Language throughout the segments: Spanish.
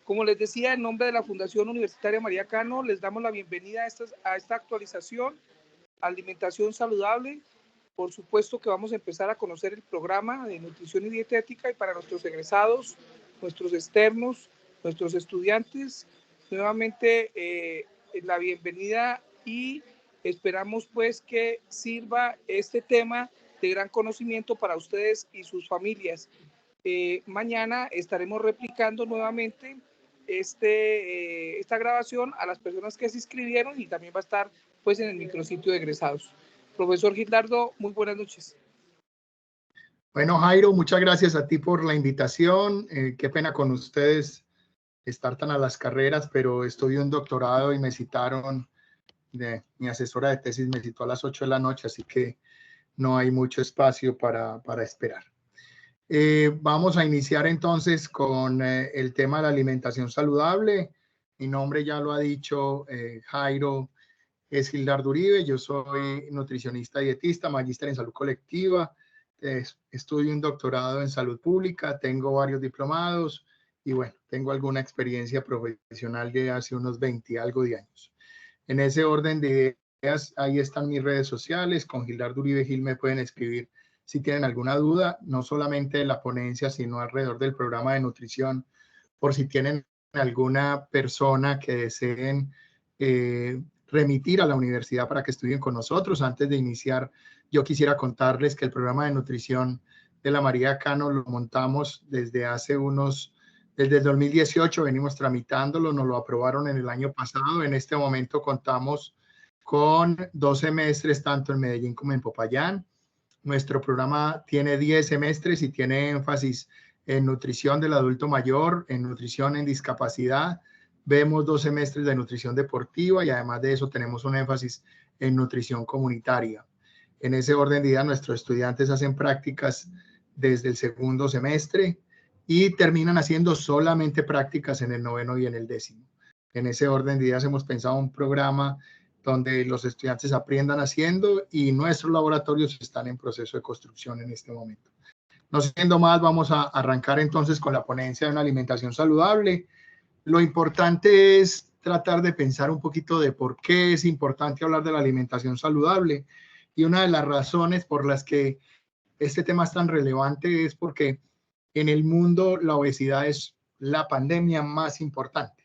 Como les decía, en nombre de la Fundación Universitaria María Cano, les damos la bienvenida a esta actualización, Alimentación Saludable. Por supuesto que vamos a empezar a conocer el programa de nutrición y dietética, y para nuestros egresados, nuestros externos, nuestros estudiantes, nuevamente la bienvenida, y esperamos pues que sirva este tema de gran conocimiento para ustedes y sus familias. Mañana estaremos replicando nuevamente esta grabación a las personas que se inscribieron, y también va a estar pues en el micrositio de egresados. Profesor Gildardo, muy buenas noches. Bueno, Jairo, muchas gracias a ti por la invitación. Qué pena con ustedes estar tan a las carreras, pero estudio un doctorado y me citaron, mi asesora de tesis me citó a las 8 de la noche, así que no hay mucho espacio para esperar. Vamos a iniciar entonces con el tema de la alimentación saludable. Mi nombre ya lo ha dicho Jairo, es Gildardo Uribe. Yo soy nutricionista dietista, magíster en salud colectiva. Estudio un doctorado en salud pública, tengo varios diplomados y bueno, tengo alguna experiencia profesional de hace unos 20 y algo de años. En ese orden de ideas, ahí están mis redes sociales. Con Gildardo Uribe Gil me pueden escribir si tienen alguna duda, no solamente de la ponencia, sino alrededor del programa de nutrición, por si tienen alguna persona que deseen remitir a la universidad para que estudien con nosotros. Antes de iniciar, yo quisiera contarles que el programa de nutrición de la María Cano lo montamos desde el 2018, venimos tramitándolo, nos lo aprobaron en el año pasado. En este momento contamos con 2 semestres, tanto en Medellín como en Popayán. Nuestro programa tiene 10 semestres y tiene énfasis en nutrición del adulto mayor, en nutrición en discapacidad. Vemos 2 semestres de nutrición deportiva y además de eso tenemos un énfasis en nutrición comunitaria. En ese orden de ideas, nuestros estudiantes hacen prácticas desde el 2º semestre y terminan haciendo solamente prácticas en el 9º y en el 10º. En ese orden de ideas hemos pensado un programa donde los estudiantes aprendan haciendo, y nuestros laboratorios están en proceso de construcción en este momento. No siendo más, vamos a arrancar entonces con la ponencia de una alimentación saludable. Lo importante es tratar de pensar un poquito de por qué es importante hablar de la alimentación saludable, y una de las razones por las que este tema es tan relevante es porque en el mundo la obesidad es la pandemia más importante.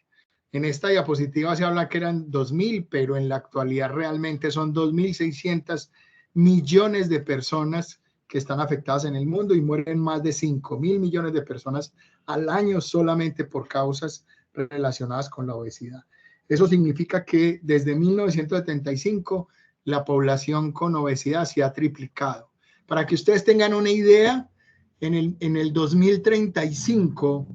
En esta diapositiva se habla que eran 2.000, pero en la actualidad realmente son 2.600 millones de personas que están afectadas en el mundo, y mueren más de 5.000 millones de personas al año solamente por causas relacionadas con la obesidad. Eso significa que desde 1975 la población con obesidad se ha triplicado. Para que ustedes tengan una idea, en el 2035,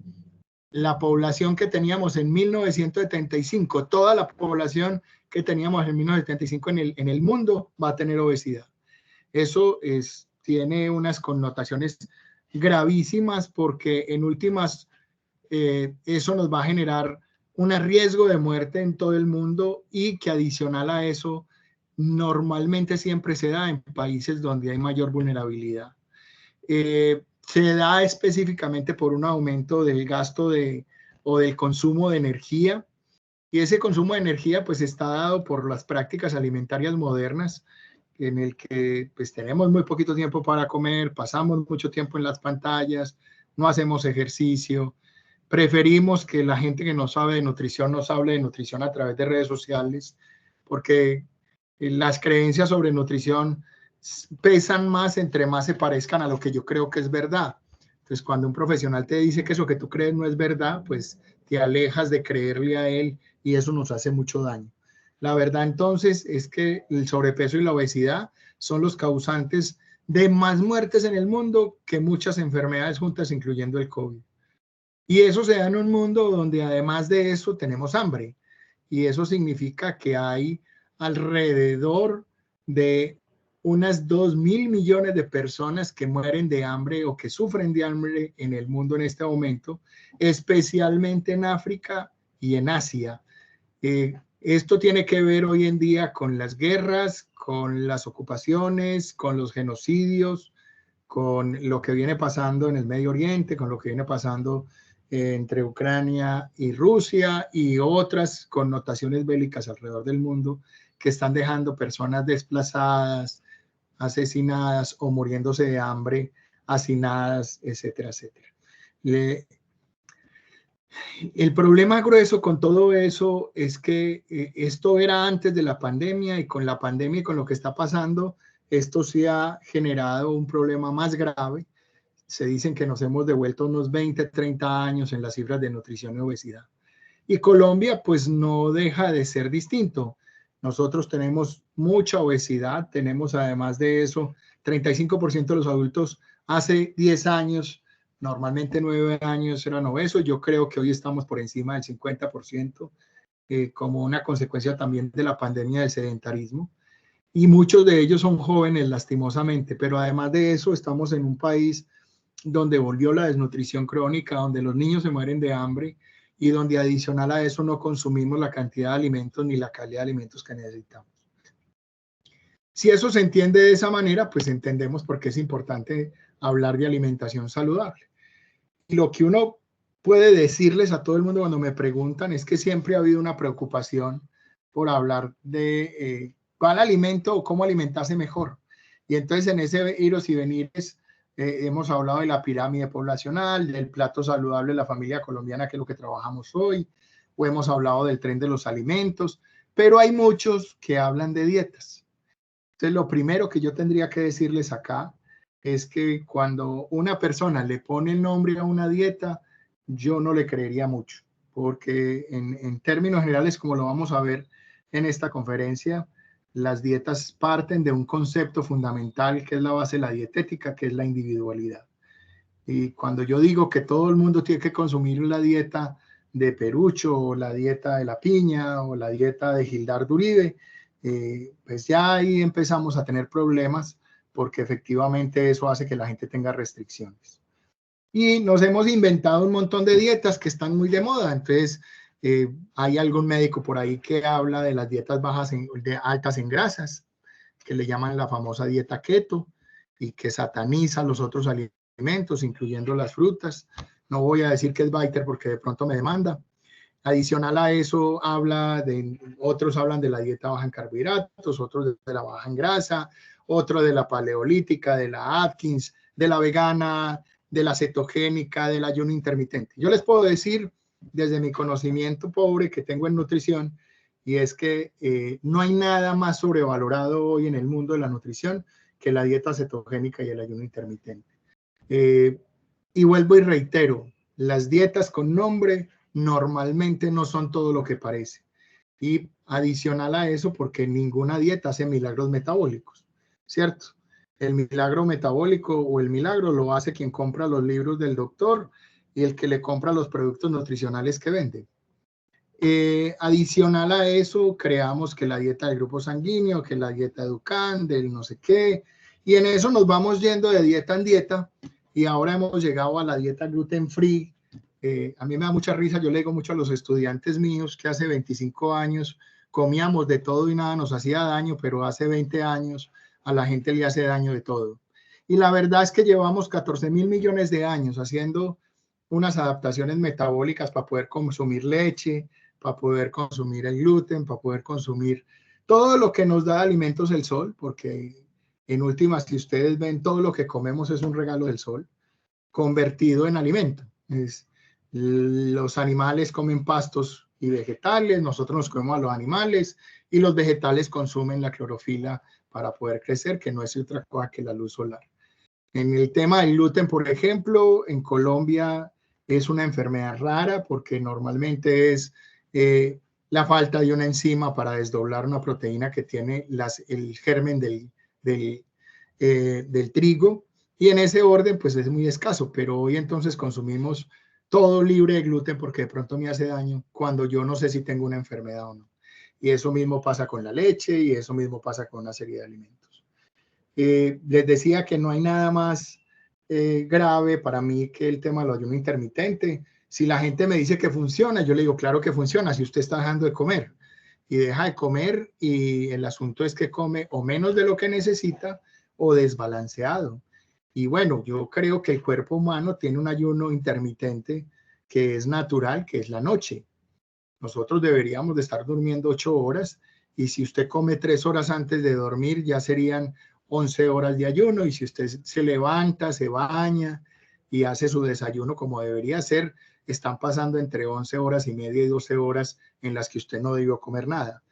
la población que teníamos en 1975, toda la población que teníamos en 1975 en el mundo va a tener obesidad. Eso tiene unas connotaciones gravísimas, porque en últimas eso nos va a generar un riesgo de muerte en todo el mundo, y que adicional a eso normalmente siempre se da en países donde hay mayor vulnerabilidad. Se da específicamente por un aumento del gasto o del consumo de energía, y ese consumo de energía pues está dado por las prácticas alimentarias modernas, en el que pues tenemos muy poquito tiempo para comer, pasamos mucho tiempo en las pantallas, no hacemos ejercicio, preferimos que la gente que no sabe de nutrición nos hable de nutrición a través de redes sociales, porque las creencias sobre nutrición pesan más entre más se parezcan a lo que yo creo que es verdad. Entonces, cuando un profesional te dice que eso que tú crees no es verdad, pues te alejas de creerle a él, y eso nos hace mucho daño. La verdad entonces es que el sobrepeso y la obesidad son los causantes de más muertes en el mundo que muchas enfermedades juntas, incluyendo el COVID. Y eso se da en un mundo donde además de eso tenemos hambre, y eso significa que hay alrededor de unas 2.000 millones de personas que mueren de hambre o que sufren de hambre en el mundo en este momento, especialmente en África y en Asia. Esto tiene que ver hoy en día con las guerras, con las ocupaciones, con los genocidios, con lo que viene pasando en el Medio Oriente, con lo que viene pasando entre Ucrania y Rusia y otras connotaciones bélicas alrededor del mundo que están dejando personas desplazadas, asesinadas o muriéndose de hambre, hacinadas, etcétera, etcétera. El problema grueso con todo eso es que esto era antes de la pandemia y con la pandemia y con lo que está pasando, esto sí ha generado un problema más grave. Se dicen que nos hemos devuelto unos 20, 30 años en las cifras de nutrición y obesidad. Y Colombia pues no deja de ser distinto. Nosotros tenemos mucha obesidad, tenemos además de eso 35% de los adultos hace 10 años, normalmente 9 años eran obesos. Yo creo que hoy estamos por encima del 50% como una consecuencia también de la pandemia del sedentarismo. Y muchos de ellos son jóvenes lastimosamente, pero además de eso estamos en un país donde volvió la desnutrición crónica, donde los niños se mueren de hambre y donde adicional a eso no consumimos la cantidad de alimentos ni la calidad de alimentos que necesitamos. Si eso se entiende de esa manera, pues entendemos por qué es importante hablar de alimentación saludable. Y lo que uno puede decirles a todo el mundo cuando me preguntan es que siempre ha habido una preocupación por hablar de cuál alimento o cómo alimentarse mejor. Y entonces en ese iros y venires hemos hablado de la pirámide poblacional, del plato saludable de la familia colombiana, que es lo que trabajamos hoy, o hemos hablado del tren de los alimentos, pero hay muchos que hablan de dietas. Entonces, lo primero que yo tendría que decirles acá es que cuando una persona le pone el nombre a una dieta, yo no le creería mucho, porque en términos generales, como lo vamos a ver en esta conferencia, las dietas parten de un concepto fundamental que es la base de la dietética, que es la individualidad. Y cuando yo digo que todo el mundo tiene que consumir la dieta de Perucho, o la dieta de la piña, o la dieta de Gildardo Uribe, pues ya ahí empezamos a tener problemas, porque efectivamente eso hace que la gente tenga restricciones. Y nos hemos inventado un montón de dietas que están muy de moda. Entonces, hay algún médico por ahí que habla de las dietas altas en grasas, que le llaman la famosa dieta keto, y que sataniza los otros alimentos, incluyendo las frutas. No voy a decir que es Biter porque de pronto me demanda. Adicional a eso, otros hablan de la dieta baja en carbohidratos, otros de la baja en grasa, otro de la paleolítica, de la Atkins, de la vegana, de la cetogénica, del ayuno intermitente. Yo les puedo decir, desde mi conocimiento pobre que tengo en nutrición, y es que no hay nada más sobrevalorado hoy en el mundo de la nutrición que la dieta cetogénica y el ayuno intermitente. Y vuelvo y reitero, las dietas con nombre normalmente no son todo lo que parece. Y adicional a eso, porque ninguna dieta hace milagros metabólicos, ¿cierto? El milagro metabólico o el milagro lo hace quien compra los libros del doctor y el que le compra los productos nutricionales que vende. Adicional a eso, creamos que la dieta del grupo sanguíneo, que la dieta de Dukan, del no sé qué, y en eso nos vamos yendo de dieta en dieta, y ahora hemos llegado a la dieta gluten free. A mí me da mucha risa, yo le digo mucho a los estudiantes míos que hace 25 años comíamos de todo y nada nos hacía daño, pero hace 20 años a la gente le hace daño de todo. Y la verdad es que llevamos 14.000 millones de años haciendo unas adaptaciones metabólicas para poder consumir leche, para poder consumir el gluten, para poder consumir todo lo que nos da de alimentos el sol, porque en últimas, si ustedes ven, todo lo que comemos es un regalo del sol, convertido en alimento. Los animales comen pastos y vegetales, nosotros nos comemos a los animales, y los vegetales consumen la clorofila para poder crecer, que no es otra cosa que la luz solar. En el tema del gluten, por ejemplo, en Colombia es una enfermedad rara porque normalmente es la falta de una enzima para desdoblar una proteína que tiene el germen del trigo, y en ese orden pues es muy escaso, pero hoy entonces consumimos todo libre de gluten porque de pronto me hace daño cuando yo no sé si tengo una enfermedad o no. Y eso mismo pasa con la leche y eso mismo pasa con una serie de alimentos. Les decía que no hay nada más grave para mí que el tema del ayuno intermitente. Si la gente me dice que funciona, yo le digo, claro que funciona, si usted está dejando de comer. Y deja de comer y el asunto es que come o menos de lo que necesita o desbalanceado. Y bueno, yo creo que el cuerpo humano tiene un ayuno intermitente que es natural, que es la noche. Nosotros deberíamos de estar durmiendo 8 horas y si usted come 3 horas antes de dormir ya serían 11 horas de ayuno, y si usted se levanta, se baña y hace su desayuno como debería ser, están pasando entre 11 horas y media y 12 horas en las que usted no debió comer nada.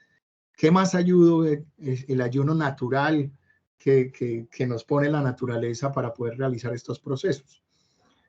¿Qué más ayuda el ayuno natural que nos pone la naturaleza para poder realizar estos procesos?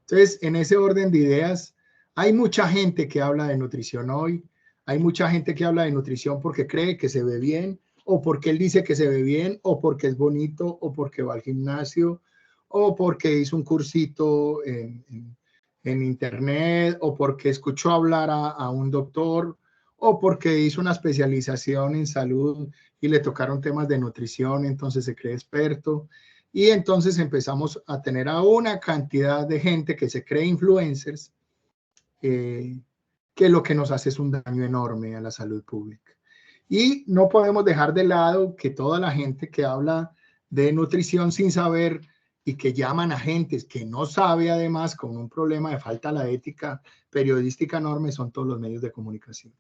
Entonces, en ese orden de ideas, hay mucha gente que habla de nutrición hoy, hay mucha gente que habla de nutrición porque cree que se ve bien, o porque él dice que se ve bien, o porque es bonito, o porque va al gimnasio, o porque hizo un cursito en internet, o porque escuchó hablar a un doctor, o porque hizo una especialización en salud y le tocaron temas de nutrición, entonces se cree experto. Y entonces empezamos a tener a una cantidad de gente que se cree influencers, que lo que nos hace es un daño enorme a la salud pública. Y no podemos dejar de lado que toda la gente que habla de nutrición sin saber y que llaman a gente que no sabe, además, con un problema de falta a la ética periodística enorme, son todos los medios de comunicación.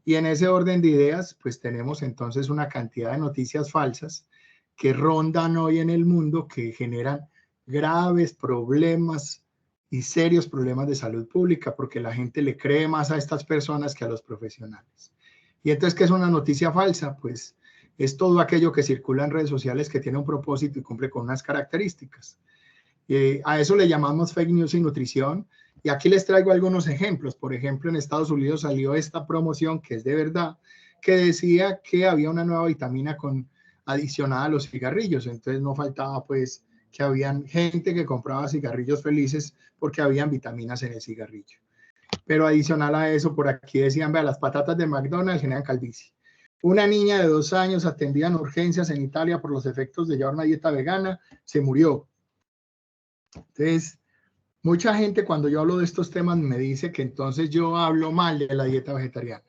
Y en ese orden de ideas, pues tenemos entonces una cantidad de noticias falsas que rondan hoy en el mundo, que generan graves problemas y serios problemas de salud pública, porque la gente le cree más a estas personas que a los profesionales. Y entonces, ¿qué es una noticia falsa? Pues es todo aquello que circula en redes sociales que tiene un propósito y cumple con unas características. A eso le llamamos fake news y nutrición. Y aquí les traigo algunos ejemplos. Por ejemplo, en Estados Unidos salió esta promoción, que es de verdad, que decía que había una nueva vitamina adicionada a los cigarrillos. Entonces no faltaba pues que habían gente que compraba cigarrillos felices porque habían vitaminas en el cigarrillo. Pero adicional a eso, por aquí decían, vea, las patatas de McDonald's generan calvicie. Una niña de 2 años atendida en urgencias en Italia por los efectos de llevar una dieta vegana, se murió. Entonces, mucha gente cuando yo hablo de estos temas me dice que entonces yo hablo mal de la dieta vegetariana.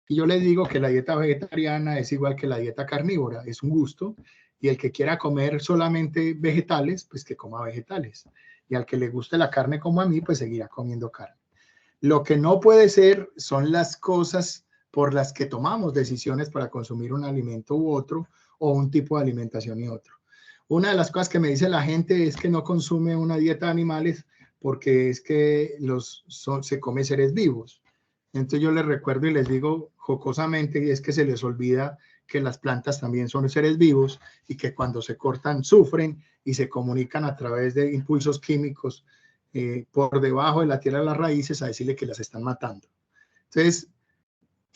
Y yo les digo que la dieta vegetariana es igual que la dieta carnívora, es un gusto, y el que quiera comer solamente vegetales, pues que coma vegetales. Y al que le guste la carne como a mí, pues seguirá comiendo carne. Lo que no puede ser son las cosas por las que tomamos decisiones para consumir un alimento u otro, o un tipo de alimentación y otro. Una de las cosas que me dice la gente es que no consume una dieta de animales porque es que se come seres vivos. Entonces yo les recuerdo y les digo jocosamente, y es que se les olvida que las plantas también son seres vivos y que cuando se cortan sufren y se comunican a través de impulsos químicos por debajo de la tierra de las raíces a decirle que las están matando. Entonces,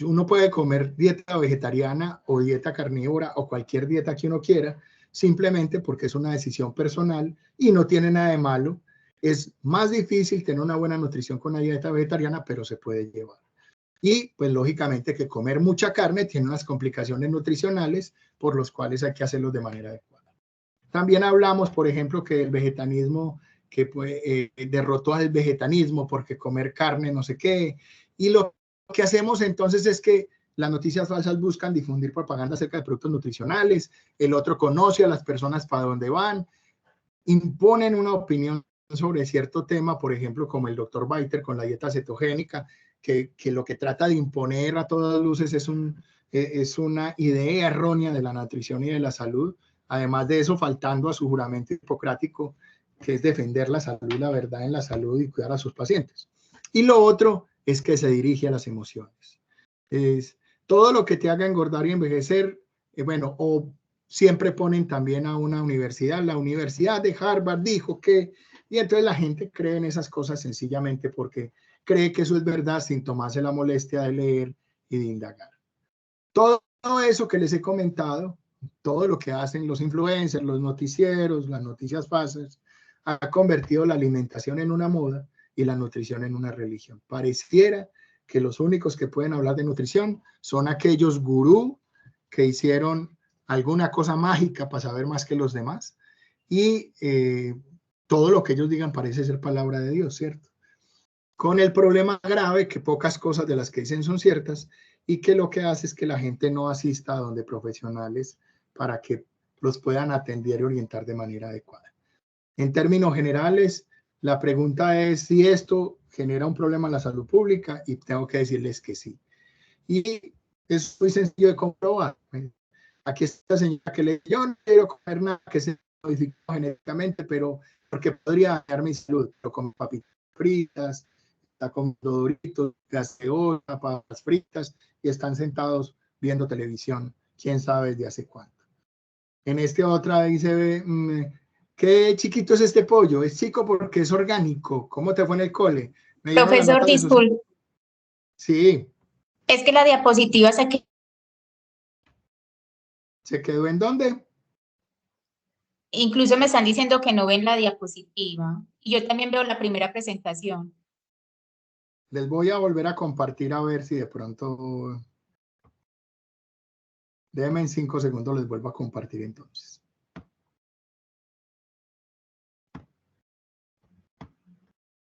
uno puede comer dieta vegetariana o dieta carnívora o cualquier dieta que uno quiera, simplemente porque es una decisión personal y no tiene nada de malo. Es más difícil tener una buena nutrición con una dieta vegetariana, pero se puede llevar. Y pues lógicamente que comer mucha carne tiene unas complicaciones nutricionales por los cuales hay que hacerlo de manera adecuada. También hablamos, por ejemplo, que el vegetarianismo que derrotó al vegetarianismo porque comer carne no sé qué. Y lo que hacemos entonces es que las noticias falsas buscan difundir propaganda acerca de productos nutricionales, el otro conoce a las personas para dónde van, imponen una opinión sobre cierto tema, por ejemplo, como el doctor Biter con la dieta cetogénica, que lo que trata de imponer a todas luces es una idea errónea de la nutrición y de la salud. Además de eso, faltando a su juramento hipocrático, que es defender la salud y la verdad en la salud y cuidar a sus pacientes. Y lo otro es que se dirige a las emociones. Es todo lo que te haga engordar y envejecer, bueno, o siempre ponen también a una universidad, la Universidad de Harvard dijo que, y entonces la gente cree en esas cosas sencillamente porque cree que eso es verdad sin tomarse la molestia de leer y de indagar. Todo eso que les he comentado, todo lo que hacen los influencers, los noticieros, las noticias falsas, ha convertido la alimentación en una moda y la nutrición en una religión. Pareciera que los únicos que pueden hablar de nutrición son aquellos gurú que hicieron alguna cosa mágica para saber más que los demás, y todo lo que ellos digan parece ser palabra de Dios, ¿cierto? Con el problema grave que pocas cosas de las que dicen son ciertas y que lo que hace es que la gente no asista a donde profesionales para que los puedan atender y orientar de manera adecuada. En términos generales, la pregunta es si esto genera un problema en la salud pública y tengo que decirles que sí. Y es muy sencillo de comprobar. Aquí está la señora que le dice, yo no quiero comer nada que se modificó genéticamente, pero porque podría dañar mi salud, pero con papitas fritas, está comiendo doritos, gaseosa, papas fritas, y están sentados viendo televisión, quién sabe desde hace cuánto. En este otra dice, ¿qué chiquito es este pollo? Es chico porque es orgánico. ¿Cómo te fue en el cole? Me dieron la Profesor, nota de sus... disculpe, Sí, es que la diapositiva ¿se quedó en dónde? incluso me están diciendo que no ven la diapositiva. Y yo también veo la primera presentación. Les voy a volver a compartir a ver si de pronto... Déjenme en 5 segundos, les vuelvo a compartir entonces.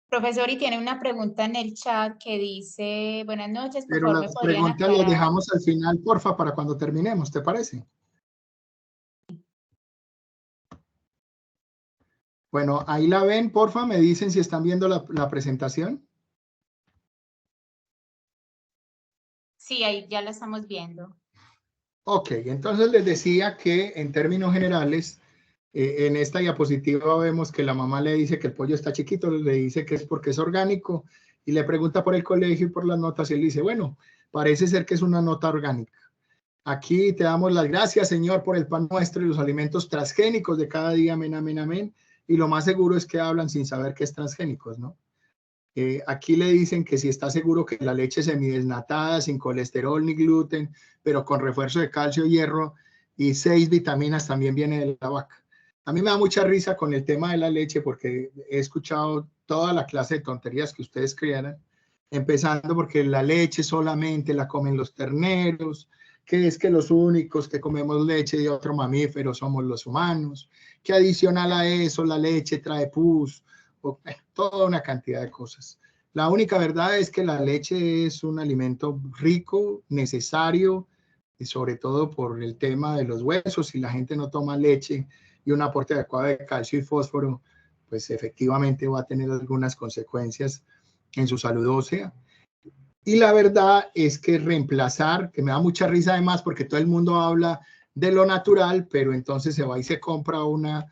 Profesor, y tiene una pregunta en el chat que dice, buenas noches, por Pero favor, ¿me las podrían preguntas las aclarar? dejamos al final, porfa, para cuando terminemos, ¿te parece? Bueno, ahí la ven, porfa, me dicen si están viendo la presentación. Sí, ahí ya la estamos viendo. Ok, entonces les decía que en términos generales, en esta diapositiva vemos que la mamá le dice que el pollo está chiquito, le dice que es porque es orgánico y le pregunta por el colegio y por las notas y él dice, bueno, parece ser que es una nota orgánica. Aquí te damos las gracias, Señor, por el pan nuestro y los alimentos transgénicos de cada día, amén, amén, amén. Y lo más seguro es que hablan sin saber que es transgénicos, ¿no? Aquí le dicen que si está seguro que la leche semidesnatada, sin colesterol ni gluten, pero con refuerzo de calcio, hierro y 6 vitaminas también viene de la vaca. A mí me da mucha risa con el tema de la leche porque he escuchado toda la clase de tonterías que ustedes crearan, empezando porque la leche solamente la comen los terneros, que es que los únicos que comemos leche de otro mamífero somos los humanos, que adicional a eso la leche trae pus, toda una cantidad de cosas. La única verdad es que la leche es un alimento rico, necesario, y sobre todo por el tema de los huesos. Si la gente no toma leche y un aporte adecuado de calcio y fósforo, pues efectivamente va a tener algunas consecuencias en su salud ósea. Y la verdad es que reemplazar, que me da mucha risa además porque todo el mundo habla de lo natural, pero entonces se va y se compra una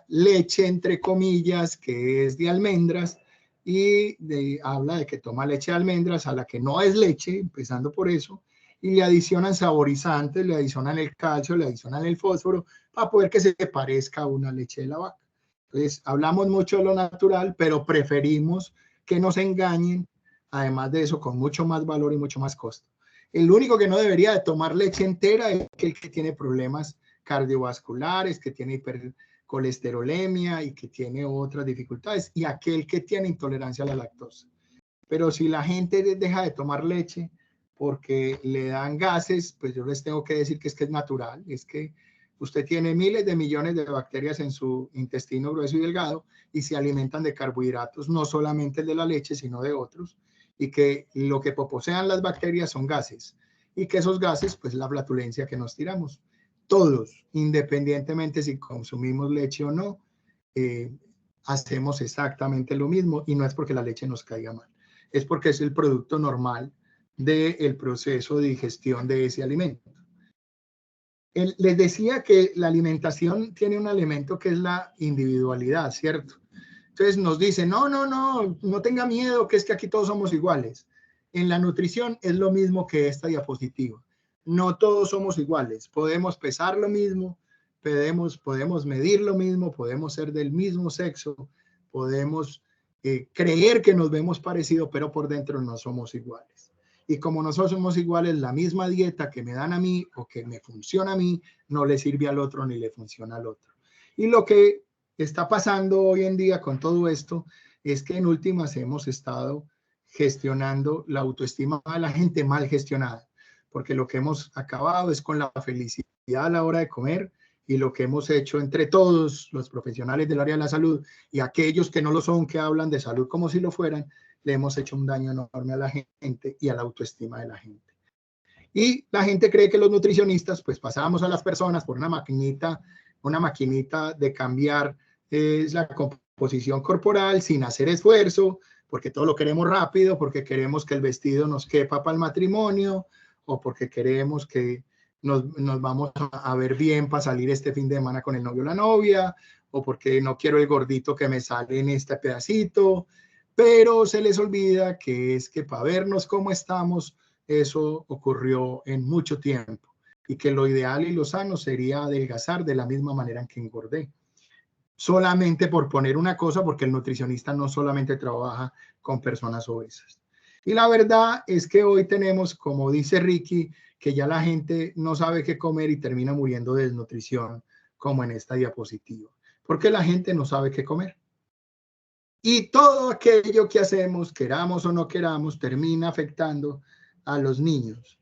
leche, entre comillas, que es de almendras y habla de que toma leche de almendras a la que no es leche, empezando por eso, y le adicionan saborizantes, le adicionan el calcio, le adicionan el fósforo para poder que se parezca a una leche de la vaca. Entonces, hablamos mucho de lo natural, pero preferimos que nos engañen, además de eso, con mucho más valor y mucho más costo. El único que no debería de tomar leche entera es el que tiene problemas cardiovasculares, que tiene hipercolesterolemia y que tiene otras dificultades, y aquel que tiene intolerancia a la lactosa. Pero si la gente deja de tomar leche porque le dan gases, pues yo les tengo que decir que es natural, es que usted tiene miles de millones de bacterias en su intestino grueso y delgado y se alimentan de carbohidratos, no solamente el de la leche, sino de otros, y que lo que posean las bacterias son gases, y que esos gases, pues la flatulencia que nos tiramos. Todos, independientemente si consumimos leche o no, hacemos exactamente lo mismo, y no es porque la leche nos caiga mal, es porque es el producto normal del proceso de digestión de ese alimento. Les decía que la alimentación tiene un elemento que es la individualidad, ¿cierto? Entonces nos dicen, no tenga miedo, que es que aquí todos somos iguales. En la nutrición es lo mismo que esta diapositiva. No todos somos iguales. Podemos pesar lo mismo, podemos medir lo mismo, podemos ser del mismo sexo, podemos creer que nos vemos parecidos, pero por dentro no somos iguales. Y como nosotros somos iguales, la misma dieta que me dan a mí o que me funciona a mí, no le sirve al otro ni le funciona al otro. Y lo que está pasando hoy en día con todo esto es que en últimas hemos estado gestionando la autoestima de la gente mal gestionada, porque lo que hemos acabado es con la felicidad a la hora de comer, y lo que hemos hecho entre todos los profesionales del área de la salud y aquellos que no lo son, que hablan de salud como si lo fueran, le hemos hecho un daño enorme a la gente y a la autoestima de la gente. Y la gente cree que los nutricionistas, pues pasamos a las personas por una maquinita de cambiar la composición corporal sin hacer esfuerzo, porque todo lo queremos rápido, porque queremos que el vestido nos quepa para el matrimonio, o porque queremos que nos vamos a ver bien para salir este fin de semana con el novio o la novia, o porque no quiero el gordito que me sale en este pedacito, pero se les olvida que es que para vernos cómo estamos, eso ocurrió en mucho tiempo, y que lo ideal y lo sano sería adelgazar de la misma manera en que engordé. Solamente por poner una cosa, porque el nutricionista no solamente trabaja con personas obesas. Y la verdad es que hoy tenemos, como dice Ricky, que ya la gente no sabe qué comer y termina muriendo de desnutrición, como en esta diapositiva, porque la gente no sabe qué comer. Y todo aquello que hacemos, queramos o no queramos, termina afectando a los niños,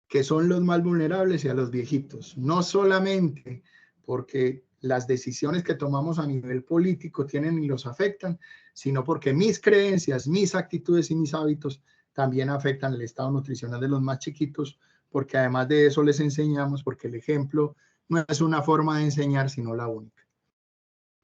que son los más vulnerables, y a los viejitos. No solamente porque las decisiones que tomamos a nivel político tienen y los afectan, sino porque mis creencias, mis actitudes y mis hábitos también afectan el estado nutricional de los más chiquitos, porque además de eso les enseñamos, porque el ejemplo no es una forma de enseñar, sino la única.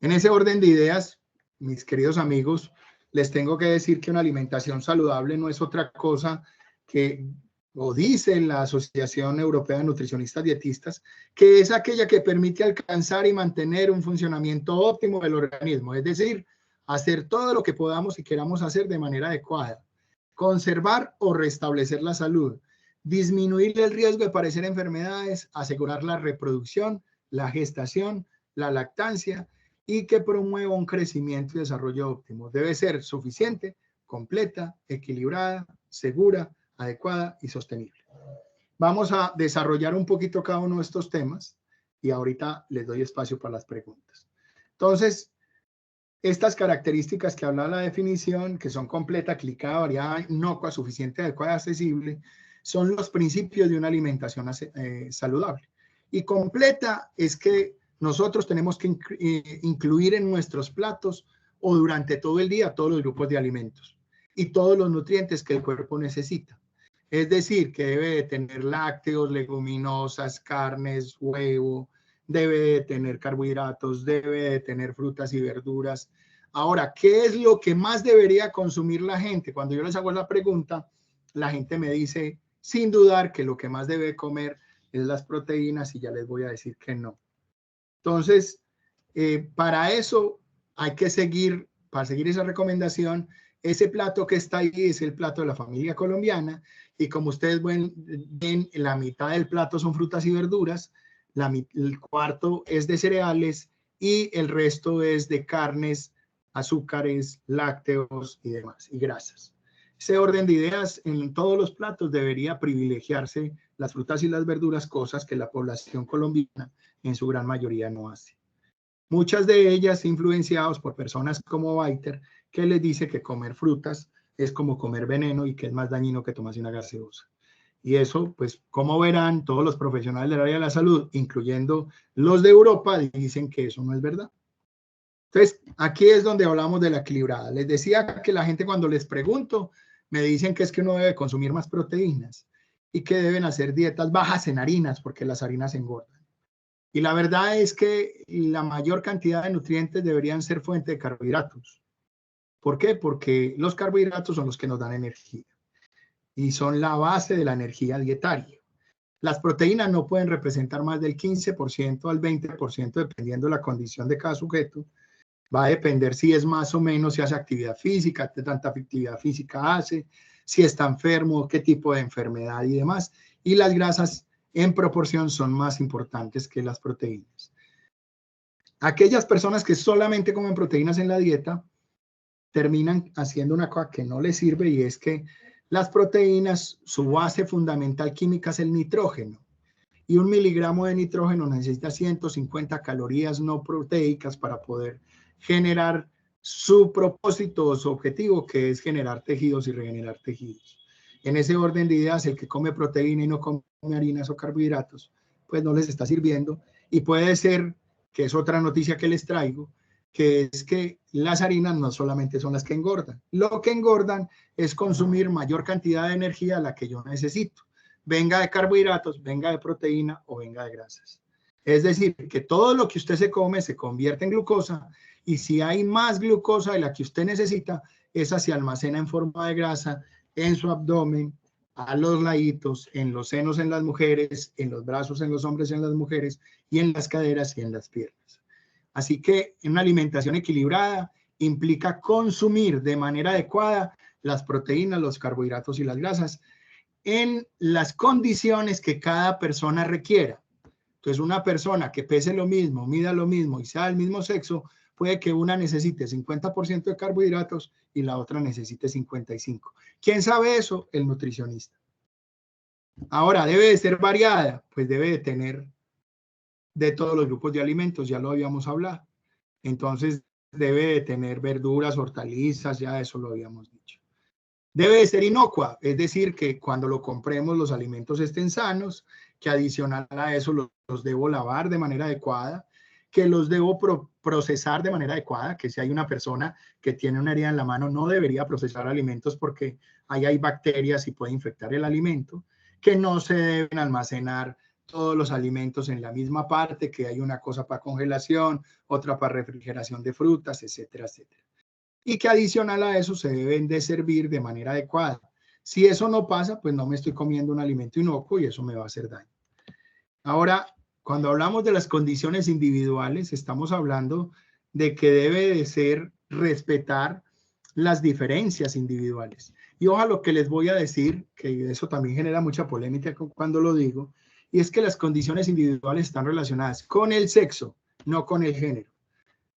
En ese orden de ideas, mis queridos amigos, les tengo que decir que una alimentación saludable no es otra cosa que, o dice la Asociación Europea de Nutricionistas Dietistas, que es aquella que permite alcanzar y mantener un funcionamiento óptimo del organismo, es decir, hacer todo lo que podamos y queramos hacer de manera adecuada, conservar o restablecer la salud, disminuir el riesgo de padecer enfermedades, asegurar la reproducción, la gestación, la lactancia, y que promueva un crecimiento y desarrollo óptimo. Debe ser suficiente, completa, equilibrada, segura, adecuada y sostenible. Vamos a desarrollar un poquito cada uno de estos temas y ahorita les doy espacio para las preguntas. Entonces, estas características que habla la definición, que son completa, clicada, variada, inocua, suficiente, adecuada, accesible, son los principios de una alimentación saludable. Y completa es que nosotros tenemos que incluir en nuestros platos o durante todo el día todos los grupos de alimentos y todos los nutrientes que el cuerpo necesita. Es decir, que debe de tener lácteos, leguminosas, carnes, huevo, debe de tener carbohidratos, debe de tener frutas y verduras. Ahora, ¿qué es lo que más debería consumir la gente? Cuando yo les hago la pregunta, la gente me dice, sin dudar, que lo que más debe comer es las proteínas, y ya les voy a decir que no. Entonces, para eso hay que seguir, para seguir esa recomendación, ese plato que está ahí es el plato de la familia colombiana, y como ustedes ven, la mitad del plato son frutas y verduras, el cuarto es de cereales y el resto es de carnes, azúcares, lácteos y demás, y grasas. Ese orden de ideas en todos los platos debería privilegiarse las frutas y las verduras, cosas que la población colombiana en su gran mayoría no hace. Muchas de ellas influenciados por personas como Walter, que les dice que comer frutas es como comer veneno y que es más dañino que tomarse una gaseosa. Y eso, pues, como verán, todos los profesionales del área de la salud, incluyendo los de Europa, dicen que eso no es verdad. Entonces, aquí es donde hablamos de la equilibrada. Les decía que la gente, cuando les pregunto, me dicen que es que uno debe consumir más proteínas y que deben hacer dietas bajas en harinas, porque las harinas engordan. Y la verdad es que la mayor cantidad de nutrientes deberían ser fuente de carbohidratos. ¿Por qué? Porque los carbohidratos son los que nos dan energía y son la base de la energía dietaria. Las proteínas no pueden representar más del 15% al 20%, dependiendo de la condición de cada sujeto. Va a depender si es más o menos, si hace actividad física, qué tanta actividad física hace, si está enfermo, qué tipo de enfermedad y demás. Y las grasas en proporción son más importantes que las proteínas. Aquellas personas que solamente comen proteínas en la dieta terminan haciendo una cosa que no les sirve, y es que las proteínas, su base fundamental química es el nitrógeno. Y 1 miligramo de nitrógeno necesita 150 calorías no proteicas para poder generar su propósito o su objetivo, que es generar tejidos y regenerar tejidos. En ese orden de ideas, el que come proteína y no come harinas o carbohidratos, pues no les está sirviendo. Y puede ser, que es otra noticia que les traigo, que es que las harinas no solamente son las que engordan. Lo que engordan es consumir mayor cantidad de energía a la que yo necesito. Venga de carbohidratos, venga de proteína o venga de grasas. Es decir, que todo lo que usted se come se convierte en glucosa, y si hay más glucosa de la que usted necesita, esa se almacena en forma de grasa en su abdomen, a los laditos, en los senos en las mujeres, en los brazos en los hombres y en las mujeres, y en las caderas y en las piernas. Así que una alimentación equilibrada implica consumir de manera adecuada las proteínas, los carbohidratos y las grasas en las condiciones que cada persona requiera. Entonces, una persona que pese lo mismo, mida lo mismo y sea del mismo sexo, puede que una necesite 50% de carbohidratos y la otra necesite 55%. ¿Quién sabe eso? El nutricionista. Ahora, ¿debe de ser variada? Pues debe de tener de todos los grupos de alimentos, ya lo habíamos hablado. Entonces, debe de tener verduras, hortalizas, ya eso lo habíamos dicho. Debe de ser inocua, es decir, que cuando lo compremos los alimentos estén sanos, que adicional a eso los debo lavar de manera adecuada, que los debo procesar de manera adecuada, que si hay una persona que tiene una herida en la mano no debería procesar alimentos porque ahí hay bacterias y puede infectar el alimento, que no se deben almacenar todos los alimentos en la misma parte, que hay una cosa para congelación, otra para refrigeración de frutas, etcétera, etcétera. Y que adicional a eso se deben de servir de manera adecuada. Si eso no pasa, pues no me estoy comiendo un alimento inocuo y eso me va a hacer daño. Ahora, cuando hablamos de las condiciones individuales, estamos hablando de que debe de ser respetar las diferencias individuales. Y ojalá lo que les voy a decir, que eso también genera mucha polémica cuando lo digo, y es que las condiciones individuales están relacionadas con el sexo, no con el género.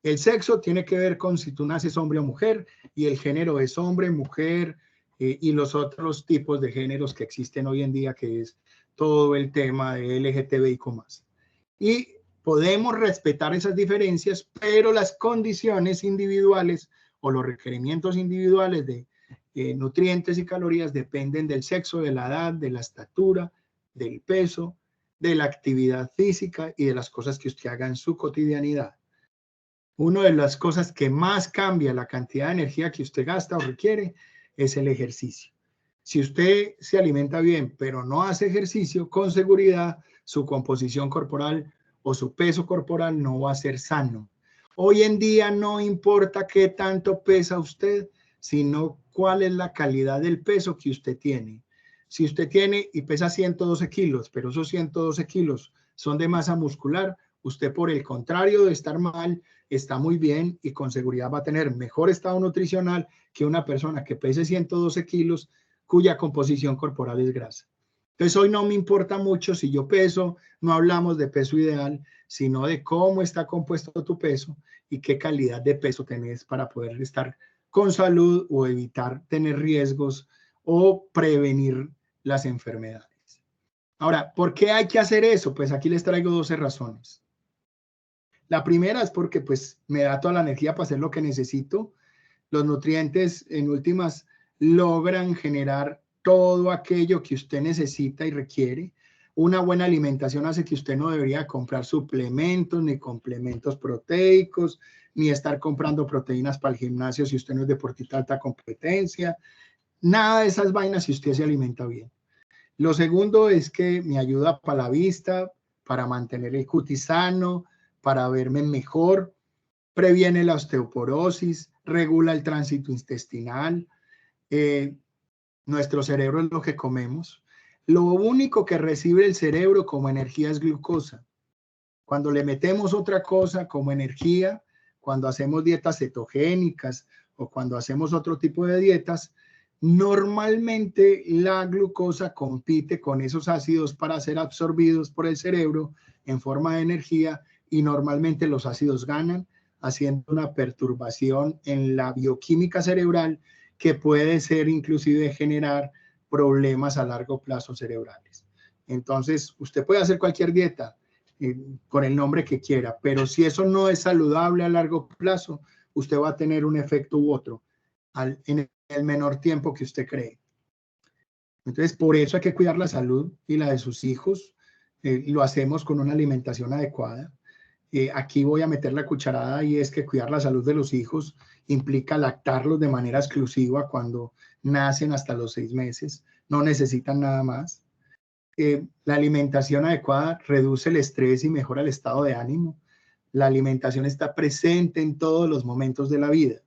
El sexo tiene que ver con si tú naces hombre o mujer, y el género es hombre, mujer, y los otros tipos de géneros que existen hoy en día, que es todo el tema de LGTBIQ+. Y podemos respetar esas diferencias, pero las condiciones individuales o los requerimientos individuales de nutrientes y calorías dependen del sexo, de la edad, de la estatura, del peso, de la actividad física y de las cosas que usted haga en su cotidianidad. Una de las cosas que más cambia la cantidad de energía que usted gasta o requiere es el ejercicio. Si usted se alimenta bien, pero no hace ejercicio, con seguridad su composición corporal o su peso corporal no va a ser sano. Hoy en día no importa qué tanto pesa usted, sino cuál es la calidad del peso que usted tiene. Si usted tiene y pesa 112 kilos, pero esos 112 kilos son de masa muscular, usted por el contrario de estar mal, está muy bien y con seguridad va a tener mejor estado nutricional que una persona que pese 112 kilos cuya composición corporal es grasa. Entonces hoy no me importa mucho si yo peso, no hablamos de peso ideal, sino de cómo está compuesto tu peso y qué calidad de peso tenés para poder estar con salud o evitar tener riesgos o prevenir las enfermedades. Ahora, ¿por qué hay que hacer eso? Pues aquí les traigo 12 razones. La primera es porque pues me da toda la energía para hacer lo que necesito. Los nutrientes en últimas logran generar todo aquello que usted necesita y requiere. Una buena alimentación hace que usted no debería comprar suplementos, ni complementos proteicos, ni estar comprando proteínas para el gimnasio si usted no es deportista de alta competencia. Nada de esas vainas si usted se alimenta bien. Lo segundo es que me ayuda para la vista, para mantener el cutis sano, para verme mejor, previene la osteoporosis, regula el tránsito intestinal. Nuestro cerebro es lo que comemos. Lo único que recibe el cerebro como energía es glucosa. Cuando le metemos otra cosa como energía, cuando hacemos dietas cetogénicas o cuando hacemos otro tipo de dietas, normalmente la glucosa compite con esos ácidos para ser absorbidos por el cerebro en forma de energía y normalmente los ácidos ganan, haciendo una perturbación en la bioquímica cerebral que puede ser inclusive generar problemas a largo plazo cerebrales. Entonces, usted puede hacer cualquier dieta con el nombre que quiera, pero si eso no es saludable a largo plazo, usted va a tener un efecto u otro en el menor tiempo que usted cree. Entonces, por eso hay que cuidar la salud y la de sus hijos. Lo hacemos con una alimentación adecuada. Aquí voy a meter la cucharada y es que cuidar la salud de los hijos implica lactarlos de manera exclusiva cuando nacen hasta los 6 meses. No necesitan nada más. La alimentación adecuada reduce el estrés y mejora el estado de ánimo. La alimentación está presente en todos los momentos de la vida.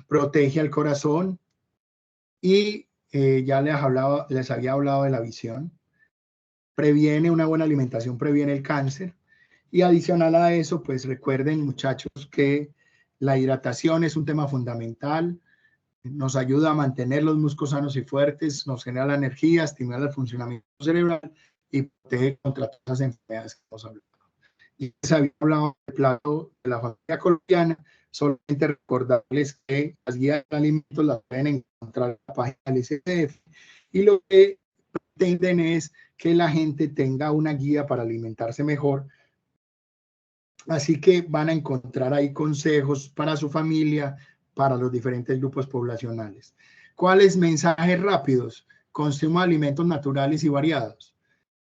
protege al corazón y ya les había hablado de la visión. Previene una buena alimentación, previene el cáncer. Y adicional a eso, pues recuerden, muchachos, que la hidratación es un tema fundamental. Nos ayuda a mantener los músculos sanos y fuertes, nos genera la energía, estimula el funcionamiento cerebral y protege contra todas las enfermedades que hemos hablado. Y se había hablado del plato de la familia colombiana. Solamente recordarles que las guías de alimentos las pueden encontrar en la página del ICF, y lo que pretenden es que la gente tenga una guía para alimentarse mejor. Así que van a encontrar ahí consejos para su familia, para los diferentes grupos poblacionales. ¿Cuáles mensajes rápidos? Consuma alimentos naturales y variados.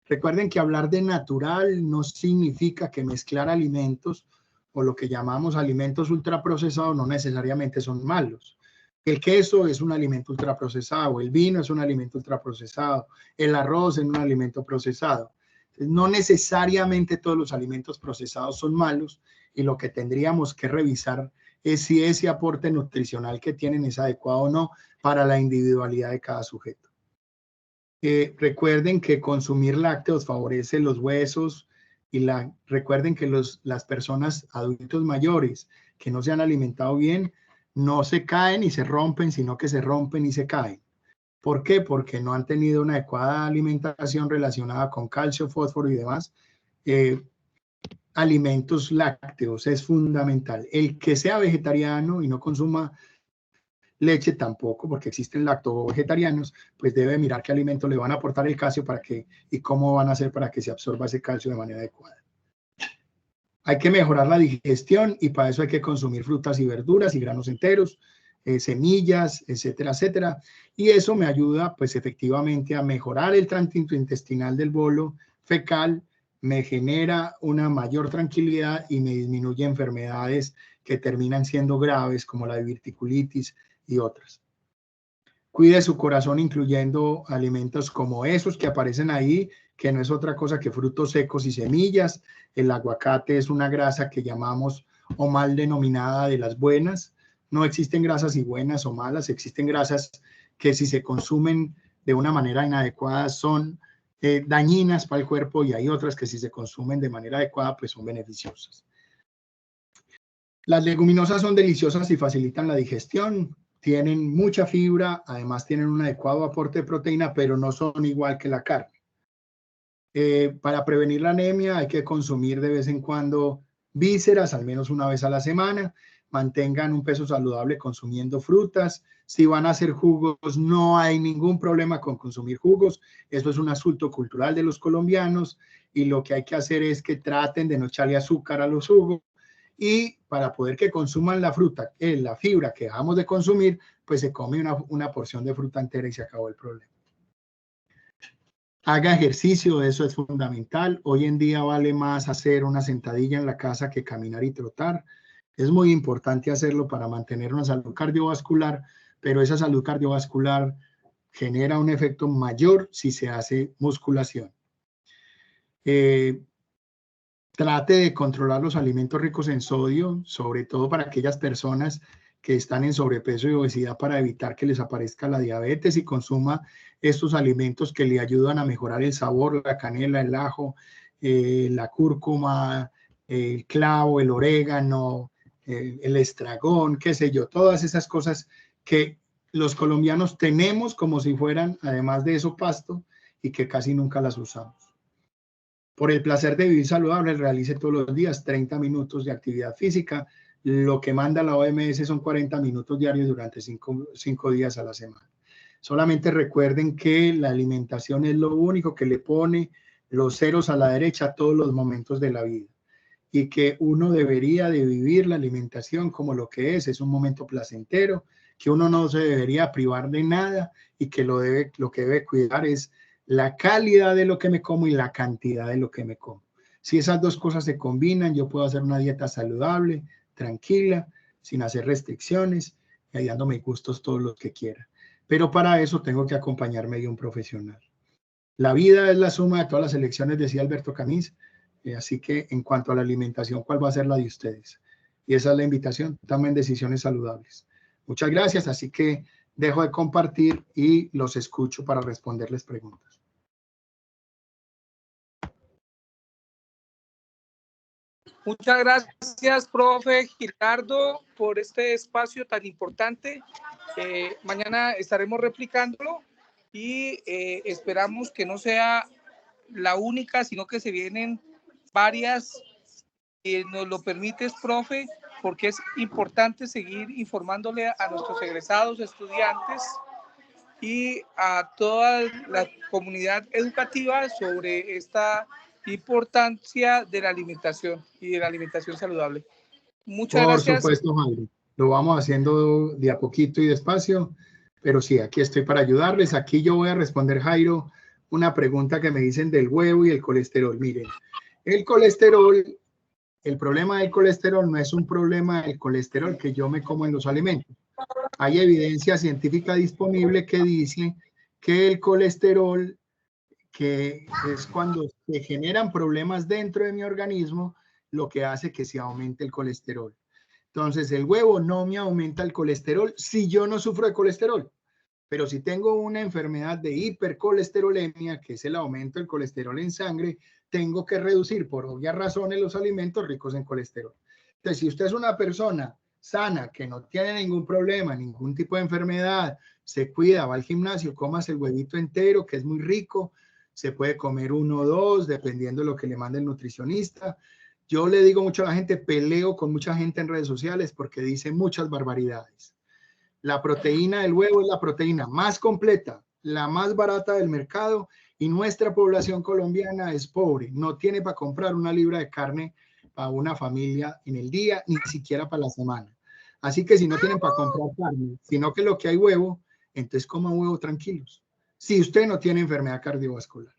Recuerden que hablar de natural no significa que mezclar alimentos o lo que llamamos alimentos ultraprocesados no necesariamente son malos. El queso es un alimento ultraprocesado, el vino es un alimento ultraprocesado, el arroz es un alimento procesado. No necesariamente todos los alimentos procesados son malos, y lo que tendríamos que revisar es si ese aporte nutricional que tienen es adecuado o no para la individualidad de cada sujeto. Recuerden que consumir lácteos favorece los huesos, y recuerden que las personas adultos mayores que no se han alimentado bien no se caen y se rompen, sino que se rompen y se caen. ¿Por qué? Porque no han tenido una adecuada alimentación relacionada con calcio, fósforo y demás. Alimentos lácteos es fundamental. El que sea vegetariano y no consuma leche tampoco, porque existen lacto-vegetarianos, pues debe mirar qué alimentos le van a aportar el calcio y cómo van a hacer para que se absorba ese calcio de manera adecuada. Hay que mejorar la digestión, y para eso hay que consumir frutas y verduras y granos enteros, semillas, etcétera, etcétera. Y eso me ayuda, pues, efectivamente a mejorar el tránsito intestinal del bolo fecal, me genera una mayor tranquilidad y me disminuye enfermedades que terminan siendo graves, como la diverticulitis y otras. Cuide su corazón incluyendo alimentos como esos que aparecen ahí, que no es otra cosa que frutos secos y semillas. El aguacate es una grasa que llamamos o mal denominada de las buenas. No existen grasas y buenas o malas, existen grasas que si se consumen de una manera inadecuada son dañinas para el cuerpo, y hay otras que si se consumen de manera adecuada pues son beneficiosas. Las leguminosas son deliciosas y facilitan la digestión, tienen mucha fibra, además tienen un adecuado aporte de proteína, pero no son igual que la carne. Para prevenir la anemia hay que consumir de vez en cuando vísceras, al menos una vez a la semana. Mantengan un peso saludable consumiendo frutas. Si van a hacer jugos, no hay ningún problema con consumir jugos. Eso es un asunto cultural de los colombianos, y lo que hay que hacer es que traten de no echarle azúcar a los jugos, y para poder que consuman la fruta, la fibra que dejamos de consumir, pues se come una porción de fruta entera y se acabó el problema. Haga ejercicio, eso es fundamental. Hoy en día vale más hacer una sentadilla en la casa que caminar y trotar. Es muy importante hacerlo para mantener una salud cardiovascular, pero esa salud cardiovascular genera un efecto mayor si se hace musculación. Trate de controlar los alimentos ricos en sodio, sobre todo para aquellas personas que están en sobrepeso y obesidad, para evitar que les aparezca la diabetes, y consuma estos alimentos que le ayudan a mejorar el sabor: la canela, el ajo, la cúrcuma, el clavo, el orégano, el estragón, qué sé yo, todas esas cosas que los colombianos tenemos como si fueran, además de eso, pasto, y que casi nunca las usamos. Por el placer de vivir saludable, realice todos los días 30 minutos de actividad física. Lo que manda la OMS son 40 minutos diarios durante 5 días a la semana. Solamente recuerden que la alimentación es lo único que le pone los ceros a la derecha a todos los momentos de la vida, y que uno debería de vivir la alimentación como lo que es un momento placentero, que uno no se debería privar de nada, y que lo que debe cuidar es la calidad de lo que me como y la cantidad de lo que me como. Si esas dos cosas se combinan, yo puedo hacer una dieta saludable, tranquila, sin hacer restricciones, y dándome gustos todos los que quiera. Pero para eso tengo que acompañarme de un profesional. La vida es la suma de todas las elecciones, decía Alberto Camus. Así que en cuanto a la alimentación, ¿cuál va a ser la de ustedes? Y esa es la invitación: tomen decisiones saludables. Muchas gracias, así que dejo de compartir y los escucho para responderles preguntas. Muchas gracias, profe Gilardo, por este espacio tan importante. Mañana estaremos replicándolo y esperamos que no sea la única, sino que se vienen varias. Nos lo permites, profe, porque es importante seguir informándole a nuestros egresados, estudiantes y a toda la comunidad educativa sobre esta importancia de la alimentación y de la alimentación saludable. Muchas gracias. Por supuesto, Jairo. Lo vamos haciendo de a poquito y despacio, pero sí, aquí estoy para ayudarles. Aquí yo voy a responder, Jairo, una pregunta que me dicen del huevo y el colesterol. Miren, el colesterol, el problema del colesterol no es un problema del colesterol que yo me como en los alimentos. Hay evidencia científica disponible que dice que el colesterol, que es cuando se generan problemas dentro de mi organismo, lo que hace que se aumente el colesterol. Entonces, el huevo no me aumenta el colesterol si yo no sufro de colesterol. Pero si tengo una enfermedad de hipercolesterolemia, que es el aumento del colesterol en sangre, tengo que reducir por obvias razones los alimentos ricos en colesterol. Entonces, si usted es una persona sana, que no tiene ningún problema, ningún tipo de enfermedad, se cuida, va al gimnasio, comas el huevito entero, que es muy rico, se puede comer 1 o 2, dependiendo de lo que le mande el nutricionista. Yo le digo mucho a la gente, peleo con mucha gente en redes sociales porque dice muchas barbaridades. La proteína del huevo es la proteína más completa, la más barata del mercado, y nuestra población colombiana es pobre, no tiene para comprar 1 libra de carne para una familia en el día, ni siquiera para la semana. Así que si no tienen para comprar carne, sino que lo que hay huevo, entonces coman huevo tranquilos. Si usted no tiene enfermedad cardiovascular.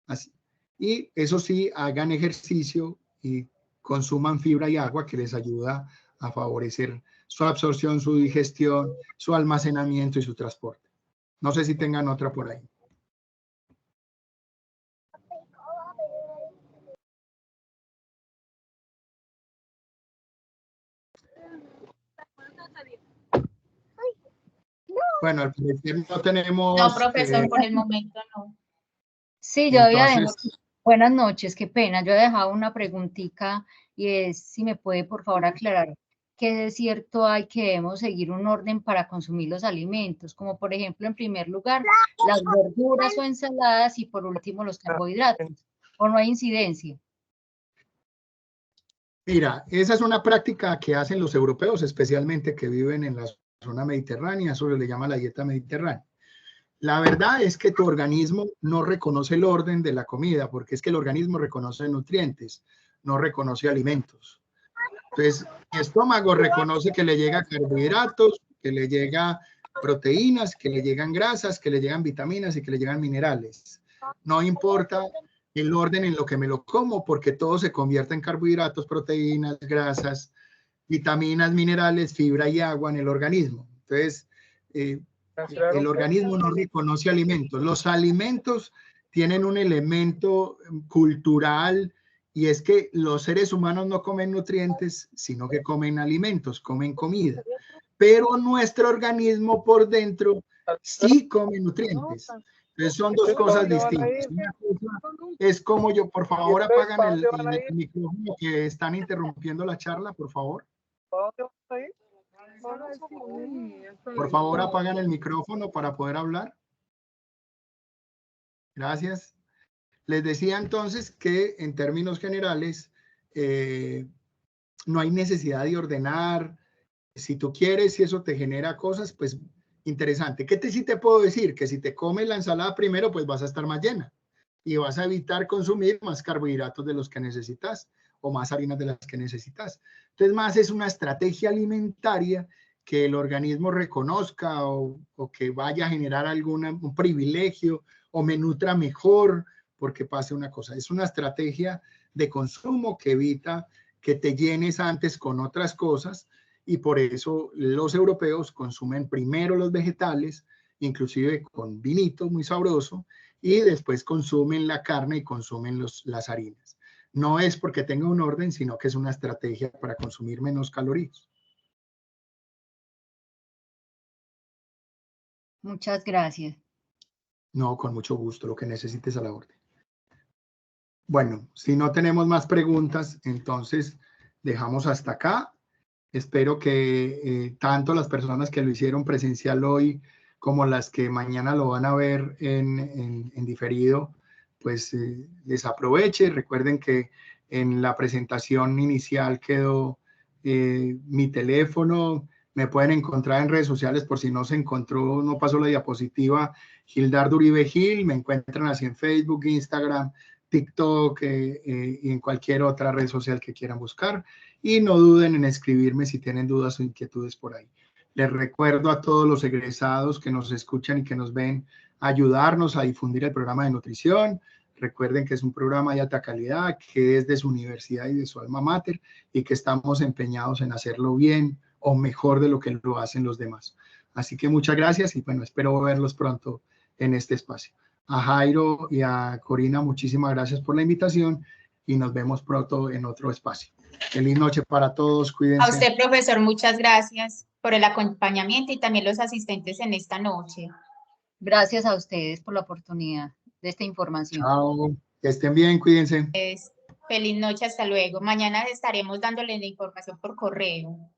Así. Y eso sí, hagan ejercicio y consuman fibra y agua, que les ayuda a favorecer su absorción, su digestión, su almacenamiento y su transporte. No sé si tengan otra por ahí. Bueno, al parecer no tenemos... No, profesor, por el momento no. Sí, yo había Entonces, dejado, buenas noches, qué pena, yo he dejado una preguntita y es si me puede por favor aclarar qué de cierto hay que debemos seguir un orden para consumir los alimentos, como por ejemplo en primer lugar las verduras o ensaladas y por último los carbohidratos, o no hay incidencia. mira, esa es una práctica que hacen los europeos, especialmente que viven en la zona mediterránea, eso se le llama la dieta mediterránea. La verdad es que tu organismo no reconoce el orden de la comida, porque es que el organismo reconoce nutrientes, no reconoce alimentos. Entonces, mi estómago reconoce que le llega carbohidratos, que le llega proteínas, que le llegan grasas, que le llegan vitaminas y que le llegan minerales. No importa el orden en lo que me lo como, porque todo se convierte en carbohidratos, proteínas, grasas, vitaminas, minerales, fibra y agua en el organismo. Entonces, el organismo no reconoce alimentos. Los alimentos tienen un elemento cultural, y es que los seres humanos no comen nutrientes, sino que comen alimentos, comen comida. Pero nuestro organismo por dentro sí come nutrientes. Entonces son dos cosas distintas. Una cosa es como yo, por favor, apagan el micrófono, que están interrumpiendo la charla, por favor. Por favor, apagan el micrófono para poder hablar. Gracias. Les decía entonces que en términos generales no hay necesidad de ordenar. Si tú quieres y eso te genera cosas, pues interesante. ¿Qué sí te puedo decir? Que si te comes la ensalada primero, pues vas a estar más llena y vas a evitar consumir más carbohidratos de los que necesitas o más harinas de las que necesitas. Entonces, más es una estrategia alimentaria que el organismo reconozca o que vaya a generar un privilegio o me nutra mejor porque pase una cosa. Es una estrategia de consumo que evita que te llenes antes con otras cosas, y por eso los europeos consumen primero los vegetales, inclusive con vinito muy sabroso, y después consumen la carne y consumen las harinas. No es porque tenga un orden, sino que es una estrategia para consumir menos calorías. Muchas gracias. No, con mucho gusto, lo que necesites a la orden. Bueno, si no tenemos más preguntas, entonces dejamos hasta acá. Espero que tanto las personas que lo hicieron presencial hoy como las que mañana lo van a ver en diferido, pues les aproveche. Recuerden que en la presentación inicial quedó mi teléfono. Me pueden encontrar en redes sociales por si no se encontró, no pasó la diapositiva, Gildardo Uribe Gil. Me encuentran así en Facebook, Instagram, TikTok y en cualquier otra red social que quieran buscar. Y no duden en escribirme si tienen dudas o inquietudes por ahí. Les recuerdo a todos los egresados que nos escuchan y que nos ven ayudarnos a difundir el programa de nutrición. Recuerden que es un programa de alta calidad, que es de su universidad y de su alma mater y que estamos empeñados en hacerlo bien o mejor de lo que lo hacen los demás. Así que muchas gracias y bueno, espero verlos pronto en este espacio. A Jairo y a Corina, muchísimas gracias por la invitación y nos vemos pronto en otro espacio. Feliz noche para todos, cuídense. A usted, profesor, muchas gracias por el acompañamiento y también los asistentes en esta noche. Gracias a ustedes por la oportunidad de esta información. Chao, que estén bien, cuídense. Feliz noche, hasta luego. Mañana estaremos dándole la información por correo.